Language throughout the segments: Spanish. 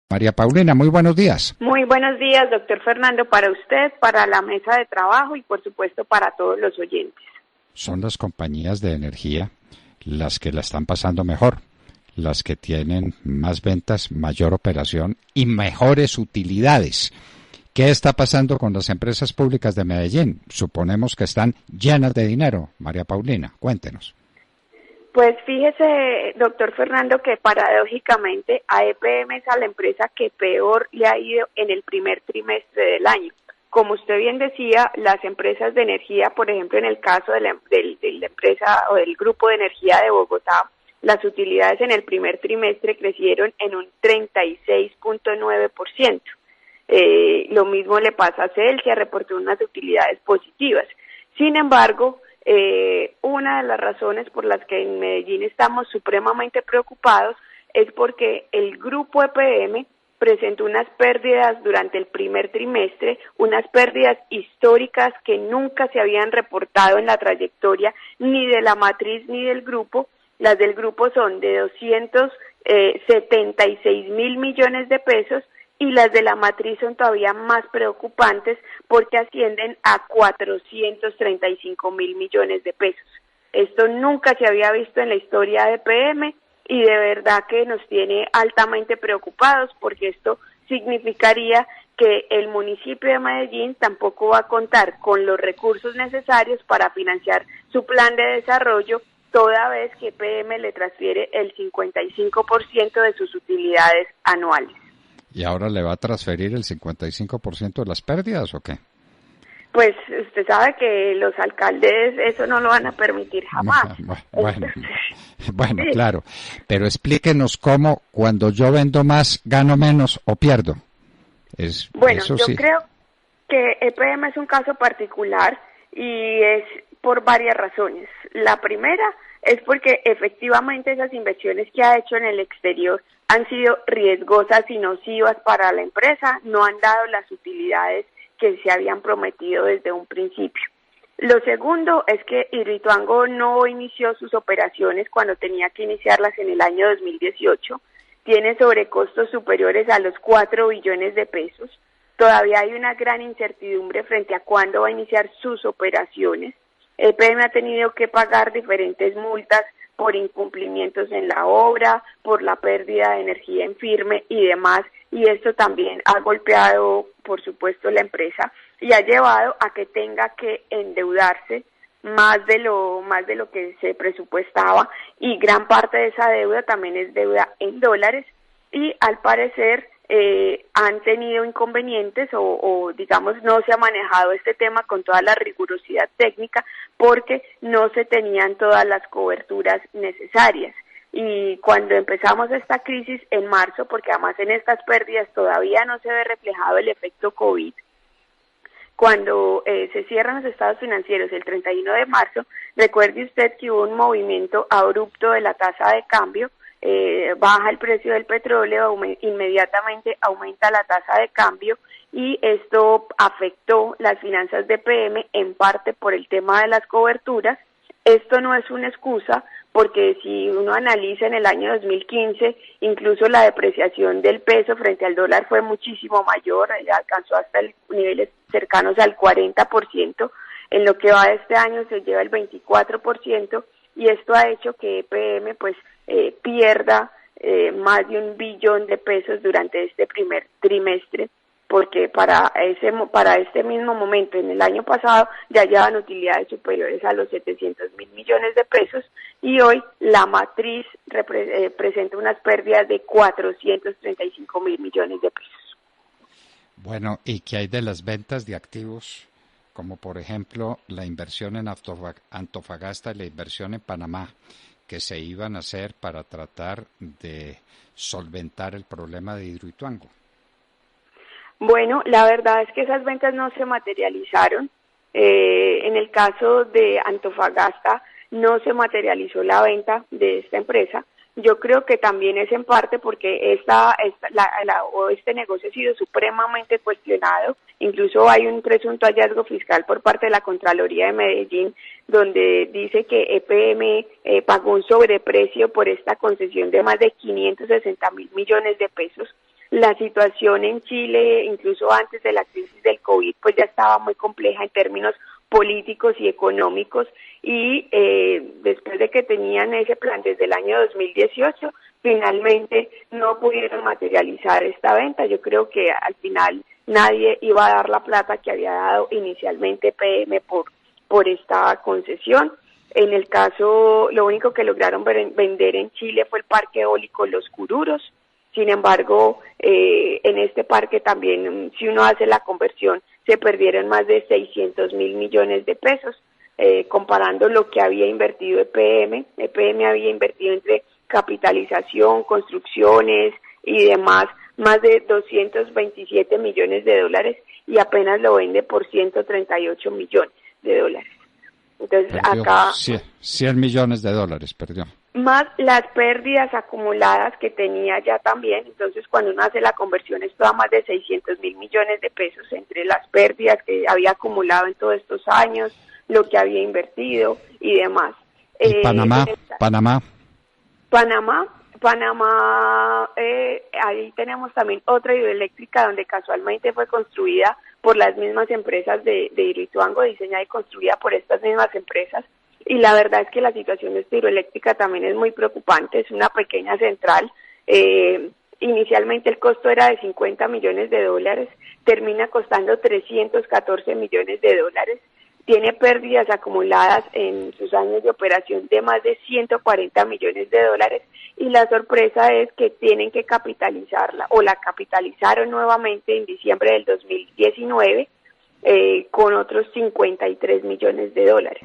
María Paulina, muy buenos días. Muy buenos días, doctor Fernando, para usted, para la mesa de trabajo y por supuesto para todos los oyentes. Son las compañías de energía las que la están pasando mejor, las que tienen más ventas, mayor operación y mejores utilidades. ¿Qué está pasando con las empresas públicas de Medellín? Suponemos que están llenas de dinero. María Paulina, cuéntenos. Pues fíjese, doctor Fernando, que paradójicamente a EPM es a la empresa que peor le ha ido en el primer trimestre del año. Como usted bien decía, las empresas de energía, por ejemplo, en el caso de la empresa o del Grupo de Energía de Bogotá, las utilidades en el primer trimestre crecieron en un 36.9%. Lo mismo le pasa a Celsia, reportó unas utilidades positivas. Sin embargo, una de las razones por las que en Medellín estamos supremamente preocupados es porque el grupo EPM presentó unas pérdidas durante el primer trimestre, unas pérdidas históricas que nunca se habían reportado en la trayectoria ni de la matriz ni del grupo. Las del grupo son de 276.000 millones de pesos y las de la matriz son todavía más preocupantes porque ascienden a 435.000 millones de pesos. Esto nunca se había visto en la historia de EPM y de verdad que nos tiene altamente preocupados porque esto significaría que el municipio de Medellín tampoco va a contar con los recursos necesarios para financiar su plan de desarrollo, toda vez que EPM le transfiere el 55% de sus utilidades anuales. ¿Y ahora le va a transferir el 55% de las pérdidas o qué? Pues usted sabe que los alcaldes eso no lo van a permitir jamás. Bueno, sí. Claro. Pero explíquenos cómo cuando yo vendo más gano menos o pierdo. Bueno, eso yo sí. creo que EPM es un caso particular y es por varias razones. La primera es porque efectivamente esas inversiones que ha hecho en el exterior han sido riesgosas y nocivas para la empresa, no han dado las utilidades que se habían prometido desde un principio. Lo segundo es que Hidroituango no inició sus operaciones cuando tenía que iniciarlas en el año 2018, tiene sobrecostos superiores a los 4 billones de pesos, todavía hay una gran incertidumbre frente a cuándo va a iniciar sus operaciones. EPM ha tenido que pagar diferentes multas por incumplimientos en la obra, por la pérdida de energía en firme y demás, y esto también ha golpeado, por supuesto, la empresa y ha llevado a que tenga que endeudarse más de lo que se presupuestaba, y gran parte de esa deuda también es deuda en dólares, y al parecer han tenido inconvenientes o digamos no se ha manejado este tema con toda la rigurosidad técnica porque no se tenían todas las coberturas necesarias. Y cuando empezamos esta crisis en marzo, porque además en estas pérdidas todavía no se ve reflejado el efecto COVID, cuando se cierran los estados financieros el 31 de marzo, recuerde usted que hubo un movimiento abrupto de la tasa de cambio, baja el precio del petróleo, inmediatamente aumenta la tasa de cambio y esto afectó las finanzas de EPM en parte por el tema de las coberturas. Esto no es una excusa porque si uno analiza en el año 2015, incluso la depreciación del peso frente al dólar fue muchísimo mayor, alcanzó hasta niveles cercanos al 40%, en lo que va de este año se lleva el 24%, y esto ha hecho que EPM pierda más de 1 billón de pesos durante este primer trimestre, porque para este mismo momento en el año pasado ya llevan utilidades superiores a los 700.000 millones de pesos y hoy la matriz presenta unas pérdidas de 435.000 millones de pesos. Bueno, ¿y qué hay de las ventas de activos? Como por ejemplo la inversión en Antofagasta y la inversión en Panamá, que se iban a hacer para tratar de solventar el problema de Hidroituango. Bueno, la verdad es que esas ventas no se materializaron. En el caso de Antofagasta no se materializó la venta de esta empresa. Yo creo que también es en parte porque este negocio ha sido supremamente cuestionado. Incluso hay un presunto hallazgo fiscal por parte de la Contraloría de Medellín, donde dice que EPM pagó un sobreprecio por esta concesión de más de 560.000 millones de pesos. La situación en Chile, incluso antes de la crisis del COVID, pues ya estaba muy compleja en términos políticos y económicos, y después de que tenían ese plan desde el año 2018, finalmente no pudieron materializar esta venta. Yo creo que al final nadie iba a dar la plata que había dado inicialmente PM por esta concesión. En el caso, lo único que lograron vender en Chile fue el parque eólico Los Cururos. Sin embargo, en este parque también, si uno hace la conversión, se perdieron más de 600 mil millones de pesos, comparando lo que había invertido EPM. EPM había invertido entre capitalización, construcciones y demás, más de 227 millones de dólares, y apenas lo vende por 138 millones de dólares. Entonces perdió acá 100 millones de dólares, perdió. Más las pérdidas acumuladas que tenía ya también. Entonces cuando uno hace la conversión, esto da más de 600 mil millones de pesos entre las pérdidas que había acumulado en todos estos años, lo que había invertido y demás. ¿Y Panamá, ahí tenemos también otra hidroeléctrica donde casualmente fue construida por las mismas empresas de Hidroituango, diseñada y construida por estas mismas empresas, y la verdad es que la situación de esta hidroeléctrica también es muy preocupante. Es una pequeña central, inicialmente el costo era de 50 millones de dólares, termina costando 314 millones de dólares, tiene pérdidas acumuladas en sus años de operación de más de 140 millones de dólares, y la sorpresa es que tienen que capitalizarla, o la capitalizaron nuevamente en diciembre del 2019 con otros 53 millones de dólares.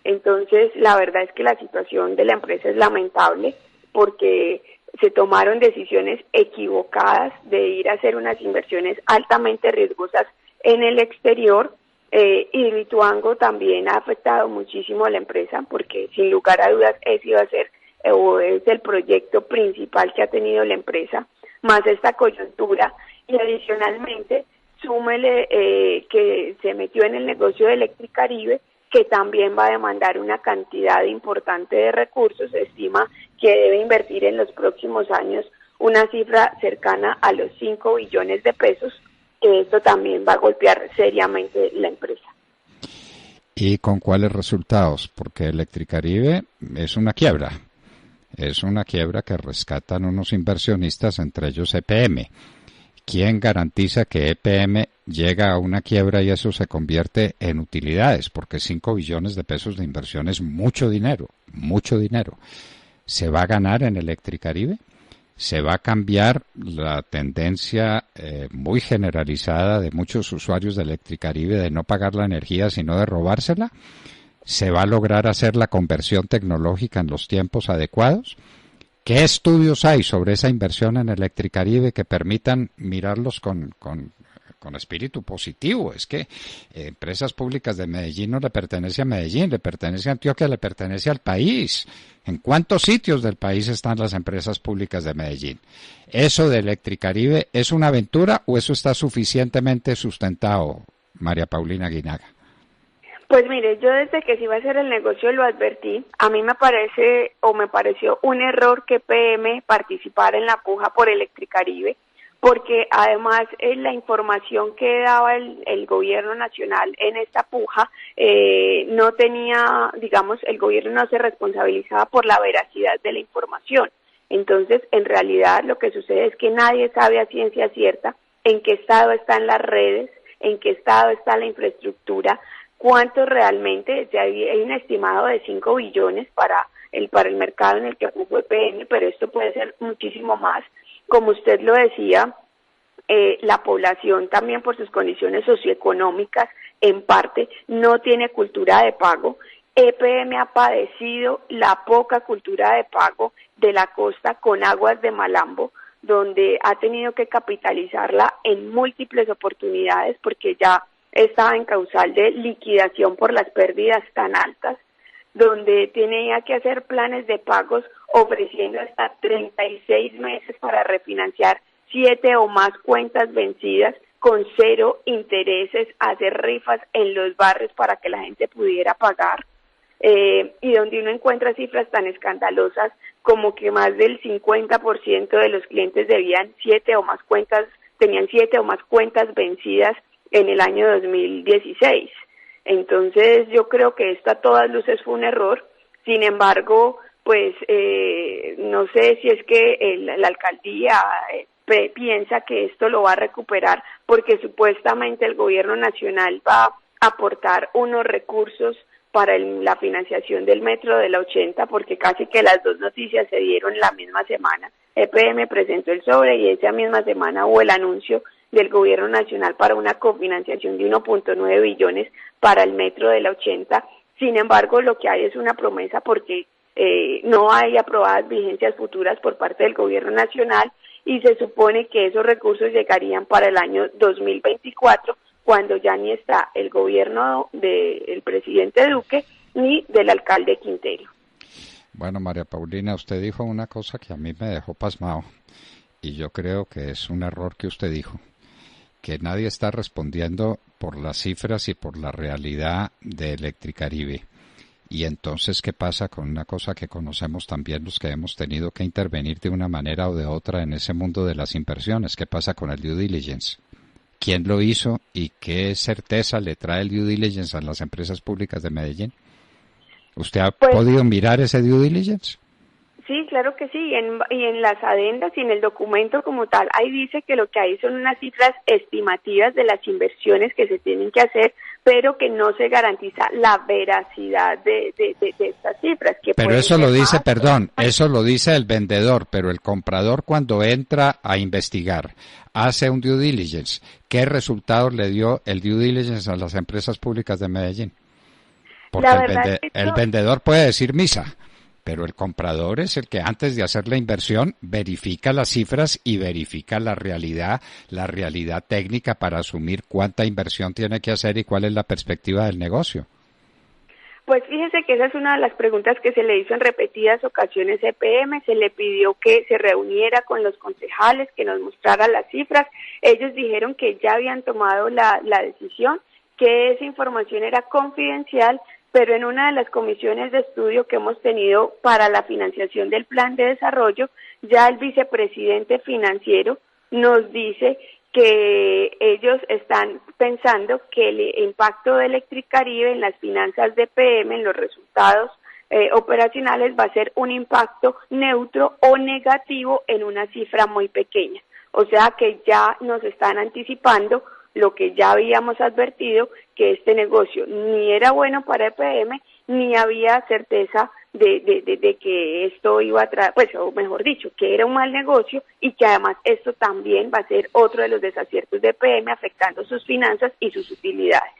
Entonces, la verdad es que la situación de la empresa es lamentable porque se tomaron decisiones equivocadas de ir a hacer unas inversiones altamente riesgosas en el exterior. Hidroituango también ha afectado muchísimo a la empresa porque sin lugar a dudas ese iba a ser o es el proyecto principal que ha tenido la empresa, más esta coyuntura, y adicionalmente súmele que se metió en el negocio de Electricaribe, que también va a demandar una cantidad importante de recursos. Se estima que debe invertir en los próximos años una cifra cercana a los 5 billones de pesos, que esto también va a golpear seriamente la empresa. ¿Y con cuáles resultados? Porque Electricaribe es una quiebra que rescatan unos inversionistas, entre ellos EPM. ¿Quién garantiza que EPM llega a una quiebra y eso se convierte en utilidades? Porque 5 billones de pesos de inversión es mucho dinero, mucho dinero. ¿Se va a ganar en Electricaribe? ¿Se va a cambiar la tendencia muy generalizada de muchos usuarios de Electricaribe de no pagar la energía sino de robársela? ¿Se va a lograr hacer la conversión tecnológica en los tiempos adecuados? ¿Qué estudios hay sobre esa inversión en Electricaribe que permitan mirarlos con espíritu positivo? Es que empresas públicas de Medellín no le pertenece a Medellín, le pertenece a Antioquia, le pertenece al país. ¿En cuántos sitios del país están las empresas públicas de Medellín? ¿Eso de Electricaribe es una aventura o eso está suficientemente sustentado, María Paulina Guinaga? Pues mire, yo desde que se iba a hacer el negocio lo advertí. A mí me pareció un error que PM participara en la puja por Electricaribe, porque además la información que daba el gobierno nacional en esta puja no tenía, digamos, el gobierno no se responsabilizaba por la veracidad de la información. Entonces, en realidad lo que sucede es que nadie sabe a ciencia cierta en qué estado están las redes, en qué estado está la infraestructura, cuánto realmente. Hay un estimado de 5 billones para el mercado en el que jugó EPM, pero esto puede ser muchísimo más. Como usted lo decía, la población también por sus condiciones socioeconómicas en parte no tiene cultura de pago. EPM ha padecido la poca cultura de pago de la costa con Aguas de Malambo, donde ha tenido que capitalizarla en múltiples oportunidades porque ya estaba en causal de liquidación por las pérdidas tan altas, donde tenía que hacer planes de pagos ofreciendo hasta 36 meses para refinanciar 7 o más cuentas vencidas con 0 intereses, hacer rifas en los barrios para que la gente pudiera pagar. y donde uno encuentra cifras tan escandalosas como que más del 50% de los clientes tenían 7 o más cuentas vencidas en el año 2016. Entonces yo creo que esto a todas luces fue un error. Sin embargo, pues no sé si es que la alcaldía piensa que esto lo va a recuperar, porque supuestamente el gobierno nacional va a aportar unos recursos para la financiación del metro de la 80, porque casi que las dos noticias se dieron la misma semana. EPM presentó el sobre y esa misma semana hubo el anuncio del gobierno nacional para una cofinanciación de 1.9 billones para el metro de la 80. Sin embargo, lo que hay es una promesa porque no hay aprobadas vigencias futuras por parte del gobierno nacional y se supone que esos recursos llegarían para el año 2024, cuando ya ni está el gobierno del presidente Duque ni del alcalde Quintero. Bueno, María Paulina, usted dijo una cosa que a mí me dejó pasmado y yo creo que es un error que usted dijo, que nadie está respondiendo por las cifras y por la realidad de Electricaribe. Y entonces, ¿qué pasa con una cosa que conocemos también los que hemos tenido que intervenir de una manera o de otra en ese mundo de las inversiones? ¿Qué pasa con el due diligence? ¿Quién lo hizo y qué certeza le trae el due diligence a las empresas públicas de Medellín? ¿Usted ha podido mirar ese due diligence? Sí, claro que sí, y en las adendas y en el documento como tal, ahí dice que lo que hay son unas cifras estimativas de las inversiones que se tienen que hacer, pero que no se garantiza la veracidad de estas cifras. Pero eso lo dice, eso lo dice el vendedor, pero el comprador cuando entra a investigar, hace un due diligence. ¿Qué resultados le dio el due diligence a las empresas públicas de Medellín? Porque el vendedor puede decir misa, pero el comprador es el que antes de hacer la inversión verifica las cifras y verifica la realidad técnica para asumir cuánta inversión tiene que hacer y cuál es la perspectiva del negocio. Pues fíjese que esa es una de las preguntas que se le hizo en repetidas ocasiones a EPM, se le pidió que se reuniera con los concejales, que nos mostrara las cifras. Ellos dijeron que ya habían tomado la decisión, que esa información era confidencial, pero en una de las comisiones de estudio que hemos tenido para la financiación del plan de desarrollo, ya el vicepresidente financiero nos dice que ellos están pensando que el impacto de Electricaribe en las finanzas de EPM, en los resultados operacionales, va a ser un impacto neutro o negativo en una cifra muy pequeña. O sea que ya nos están anticipando lo que ya habíamos advertido, que este negocio ni era bueno para EPM, ni había certeza de que esto iba a traer, pues, o mejor dicho, que era un mal negocio y que además esto también va a ser otro de los desaciertos de EPM afectando sus finanzas y sus utilidades.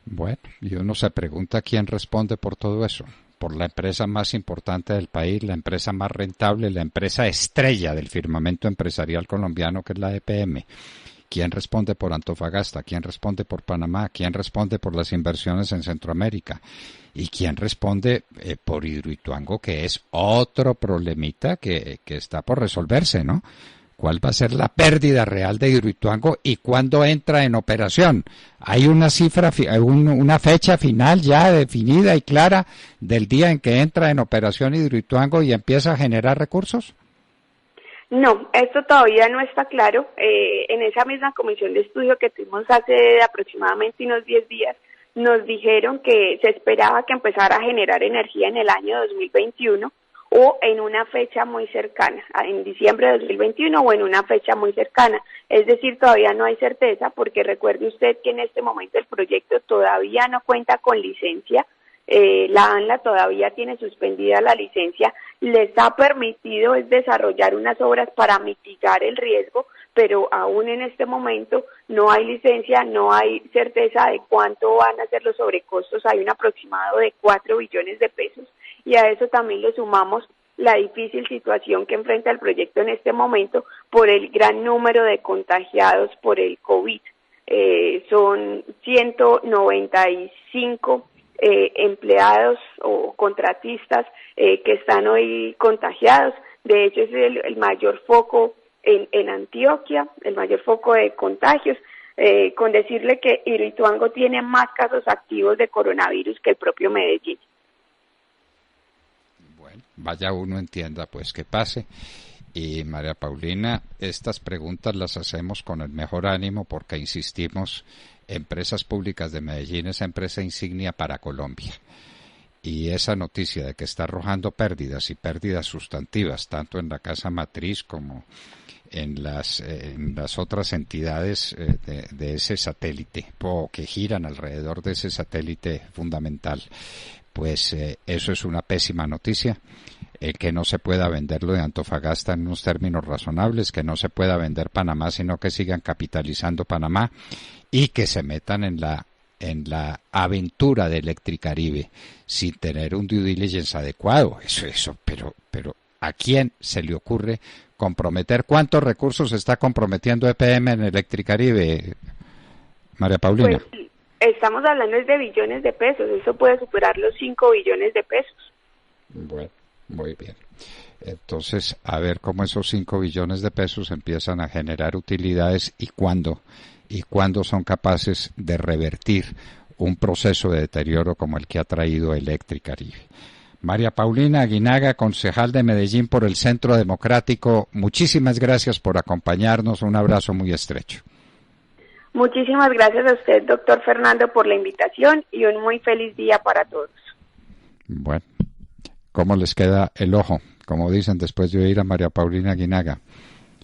Bueno, y uno se pregunta quién responde por todo eso. Por la empresa más importante del país, la empresa más rentable, la empresa estrella del firmamento empresarial colombiano, que es la EPM. ¿Quién responde por Antofagasta? ¿Quién responde por Panamá? ¿Quién responde por las inversiones en Centroamérica? ¿Y quién responde por Hidroituango, que es otro problemita que está por resolverse, ¿no? ¿Cuál va a ser la pérdida real de Hidroituango y cuándo entra en operación? ¿Hay una cifra, una fecha final ya definida y clara del día en que entra en operación Hidroituango y empieza a generar recursos? No, esto todavía no está claro. En esa misma comisión de estudio que tuvimos hace aproximadamente unos 10 días, nos dijeron que se esperaba que empezara a generar energía en el año 2021 o en una fecha muy cercana, en diciembre de 2021 o en una fecha muy cercana. Es decir, todavía no hay certeza porque recuerde usted que en este momento el proyecto todavía no cuenta con licencia. La ANLA todavía tiene suspendida la licencia, les ha permitido desarrollar unas obras para mitigar el riesgo, pero aún en este momento no hay licencia, no hay certeza de cuánto van a ser los sobrecostos, hay un aproximado de 4 billones de pesos y a eso también le sumamos la difícil situación que enfrenta el proyecto en este momento por el gran número de contagiados por el COVID. Son 195 empleados o contratistas que están hoy contagiados. De hecho, es el mayor foco en Antioquia, el mayor foco de contagios. con decirle que Hidroituango tiene más casos activos de coronavirus que el propio Medellín. Bueno, vaya uno entienda pues que pase. Y María Paulina, estas preguntas las hacemos con el mejor ánimo porque insistimos, Empresas Públicas de Medellín es empresa insignia para Colombia. Y esa noticia de que está arrojando pérdidas y pérdidas sustantivas, tanto en la casa matriz como en las otras entidades de ese satélite, o que giran alrededor de ese satélite fundamental, pues eso es una pésima noticia. El que no se pueda vender lo de Antofagasta en unos términos razonables, que no se pueda vender Panamá, sino que sigan capitalizando Panamá y que se metan en la aventura de Electricaribe sin tener un due diligence adecuado. Pero ¿a quién se le ocurre comprometer? ¿Cuántos recursos está comprometiendo EPM en Electricaribe, María Paulina? Pues estamos hablando de billones de pesos, eso puede superar los 5 billones de pesos. Bueno, muy bien. Entonces, a ver cómo esos 5 billones de pesos empiezan a generar utilidades y cuándo son capaces de revertir un proceso de deterioro como el que ha traído Electricaribe. María Paulina Aguinaga, concejal de Medellín por el Centro Democrático, muchísimas gracias por acompañarnos, un abrazo muy estrecho. Muchísimas gracias a usted, doctor Fernando, por la invitación y un muy feliz día para todos. Bueno, ¿cómo les queda el ojo? Como dicen después de oír a María Paulina Aguinaga,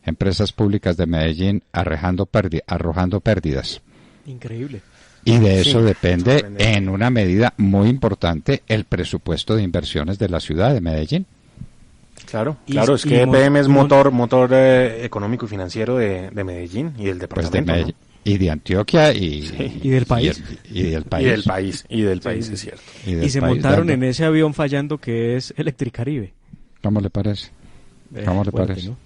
Empresas Públicas de Medellín arrojando pérdidas. Increíble. Y de eso depende en una medida muy importante el presupuesto de inversiones de la ciudad de Medellín. Claro, es que EPM es motor económico y financiero de Medellín y del departamento. Pues de Medellín, ¿no? Y de Antioquia y del país. Y del país. Y del país, es cierto. Y se montaron en ese avión fallando que es Electricaribe. ¿Cómo le parece? ¿Cómo le parece? ¿No?